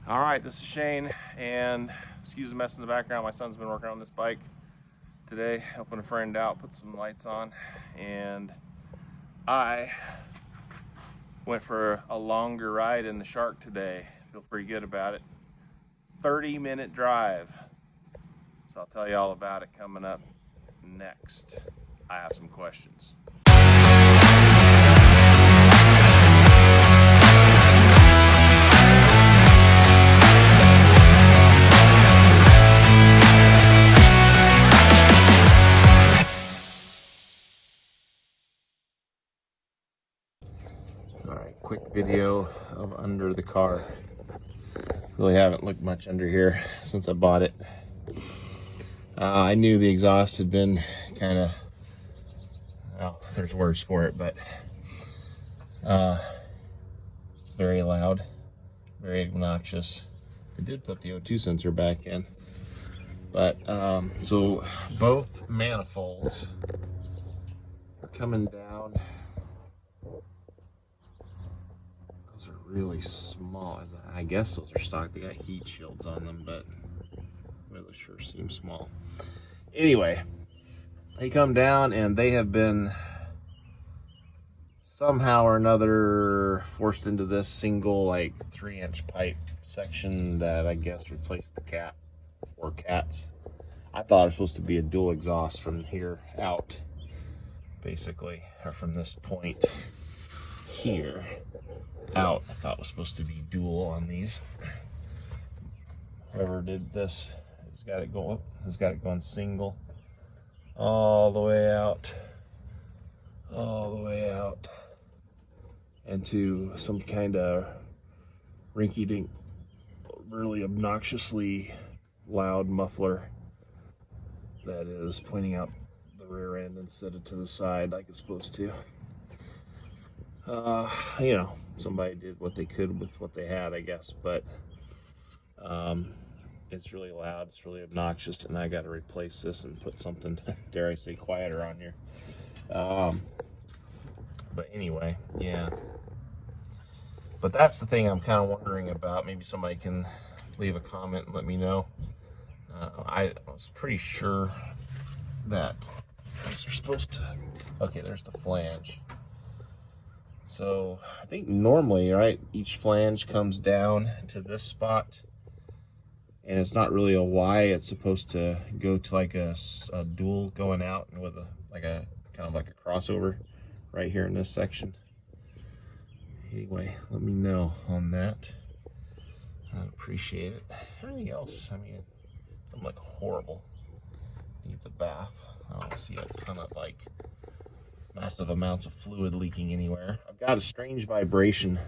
All right, this is Shane, and excuse the mess in the background. My son's been working on this bike today, helping a friend out, put some lights on, and I went for a longer ride in the Shark today. Feel pretty good about it. 30-minute drive. So I'll tell you all about it coming up next. I have some questions. All right, quick video of under the car. Really haven't looked much under here since I bought it. I knew the exhaust had been kind of, well, there's words for it, but it's very loud, very obnoxious. I did put the O2 sensor back in, but so both manifolds are coming down. Those are really small. I guess those are stock. They got heat shields on them, but those sure seem small. Anyway, they come down and they have been somehow or another forced into this single, like, 3-inch pipe section that I guess replaced the cat or cats. I thought it was supposed to be a dual exhaust from here out, basically, or from this point here out. I thought it was supposed to be dual on these. Whoever did this has got it going single all the way out, into some kind of rinky-dink, really obnoxiously loud muffler that is pointing out the rear end instead of to the side like it's supposed to. Somebody did what they could with what they had, I guess, but it's really loud, it's really obnoxious, and I got to replace this and put something, dare I say, quieter on here. But anyway, yeah. But that's the thing I'm kind of wondering about. Maybe somebody can leave a comment and let me know. I was pretty sure that these are supposed to... Okay, there's the flange. So I think normally, right, each flange comes down to this spot. And it's not really a Y. It's supposed to go to like a dual going out and with a kind of like a crossover right here in this section. Anyway, let me know on that. I'd appreciate it. Everything else, I mean, I'm like horrible. Needs a bath. I don't see a ton of like massive amounts of fluid leaking anywhere. I've got a strange vibration.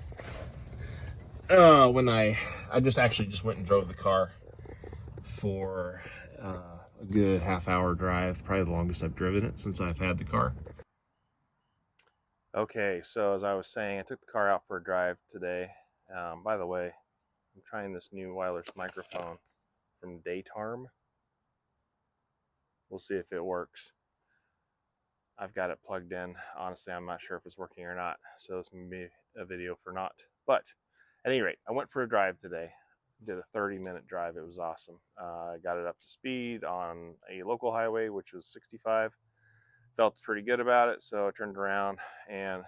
When I just went and drove the car for a good half-hour drive, probably the longest I've driven it since I've had the car. Okay, so as I was saying, I took the car out for a drive today. By the way, I'm trying this new wireless microphone from Datarm. We'll see if it works. I've got it plugged in. Honestly, I'm not sure if it's working or not, so this may be a video for not. But at any rate, I went for a drive today. Did a 30-minute drive. It was awesome. I got it up to speed on a local highway, which was 65. Felt pretty good about it, so I turned around, and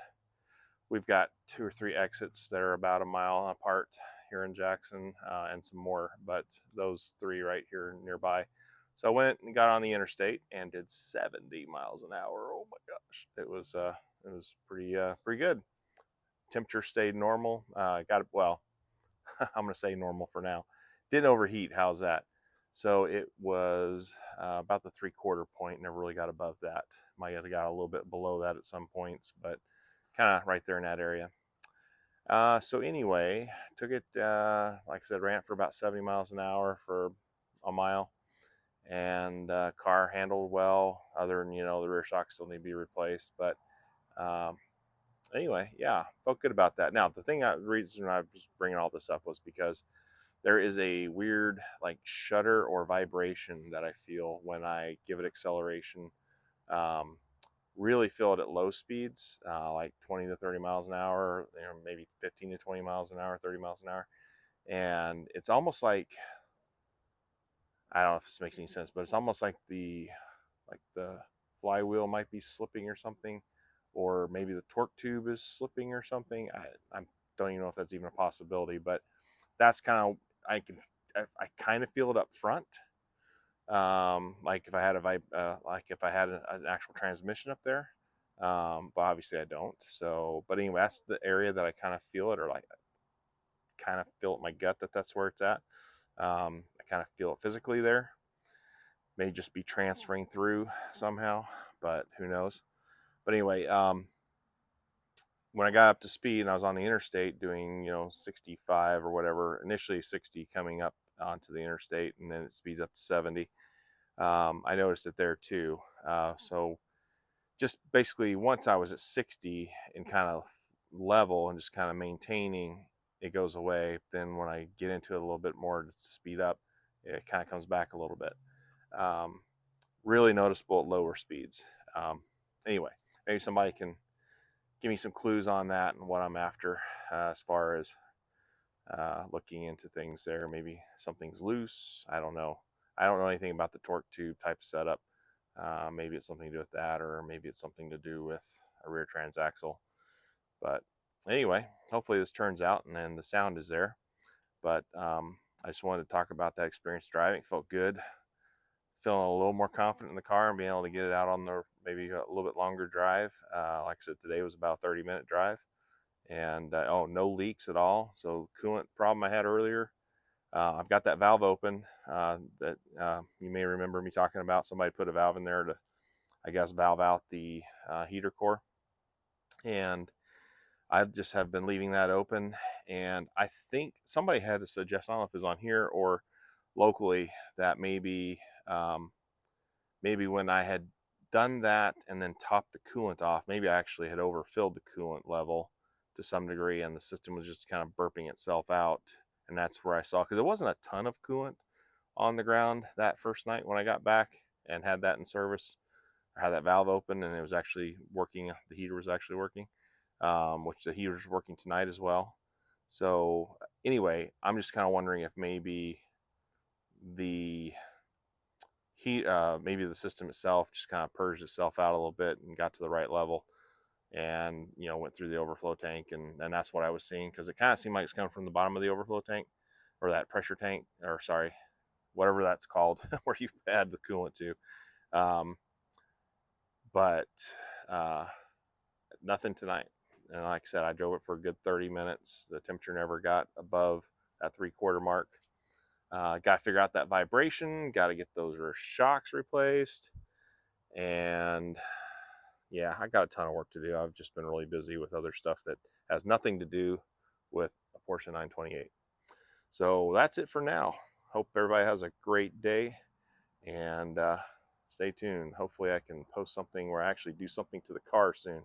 we've got 2 or 3 exits that are about a mile apart here in Jackson, and some more, but those 3 right here nearby. So I went and got on the interstate and did 70 miles an hour. Oh my gosh, it was pretty good. Temperature stayed normal. Got it well. I'm going to say normal for now. Didn't overheat. How's that? So it was about the 3/4 point. Never really got above that. Might have got a little bit below that at some points, but kind of right there in that area. So anyway, took it, like I said, ran it for about 70 miles an hour for a mile. And car handled well, other than, the rear shock still need to be replaced. But anyway, yeah, felt good about that. Now, the reason I was bringing all this up was because there is a weird like shudder or vibration that I feel when I give it acceleration. Really feel it at low speeds, like 20 to 30 miles an hour, maybe 15 to 20 miles an hour, 30 miles an hour. and it's almost like, I don't know if this makes any sense, but it's almost like the flywheel might be slipping or something, or maybe the torque tube is slipping or something. I don't even know if that's even a possibility, but that's kind of, I kind of feel it up front. Like if I had an actual transmission up there, but obviously I don't. So, but anyway, that's the area that I kind of feel it, or like kind of feel it in my gut that that's where it's at. I kind of feel it physically there. May just be transferring through somehow, but who knows. But anyway, when I got up to speed and I was on the interstate doing, 65 or whatever, initially 60 coming up onto the interstate, and then it speeds up to 70. I noticed it there too. So just basically once I was at 60 and kind of level and just kind of maintaining, it goes away. Then when I get into it a little bit more to speed up, it kind of comes back a little bit. Really noticeable at lower speeds. Anyway, maybe somebody can give me some clues on that and what I'm after, as far as looking into things there. Maybe something's loose. I don't know. I don't know anything about the torque tube type setup. Maybe it's something to do with that, or maybe it's something to do with a rear transaxle. But anyway, hopefully this turns out and then the sound is there. But I just wanted to talk about that experience driving. It felt good. Feeling a little more confident in the car and being able to get it out on the maybe a little bit longer drive. Like I said, today was about a 30-minute drive, and no leaks at all. So coolant problem I had earlier, I've got that valve open that you may remember me talking about. Somebody put a valve in there to, I guess, valve out the heater core, and I just have been leaving that open. And I think somebody had a suggestion, I don't know if it was on here or locally, that maybe when I had done that and then topped the coolant off, maybe I actually had overfilled the coolant level to some degree, and the system was just kind of burping itself out. And that's where I saw, because it wasn't a ton of coolant on the ground that first night when I got back and had that in service, or had that valve open, and it was actually working. The heater was actually working, which the heater's working tonight as well. So anyway, I'm just kind of wondering if maybe the maybe the system itself just kind of purged itself out a little bit and got to the right level, and went through the overflow tank, and that's what I was seeing, because it kind of seemed like it's coming from the bottom of the overflow tank, or that pressure tank, or sorry, whatever that's called, where you add the coolant to. But nothing tonight. And like I said, I drove it for a good 30 minutes. The temperature never got above that 3/4 mark. Got to figure out that vibration, got to get those rear shocks replaced. And yeah, I got a ton of work to do. I've just been really busy with other stuff that has nothing to do with a Porsche 928. So that's it for now. Hope everybody has a great day, and stay tuned. Hopefully I can post something where I actually do something to the car soon.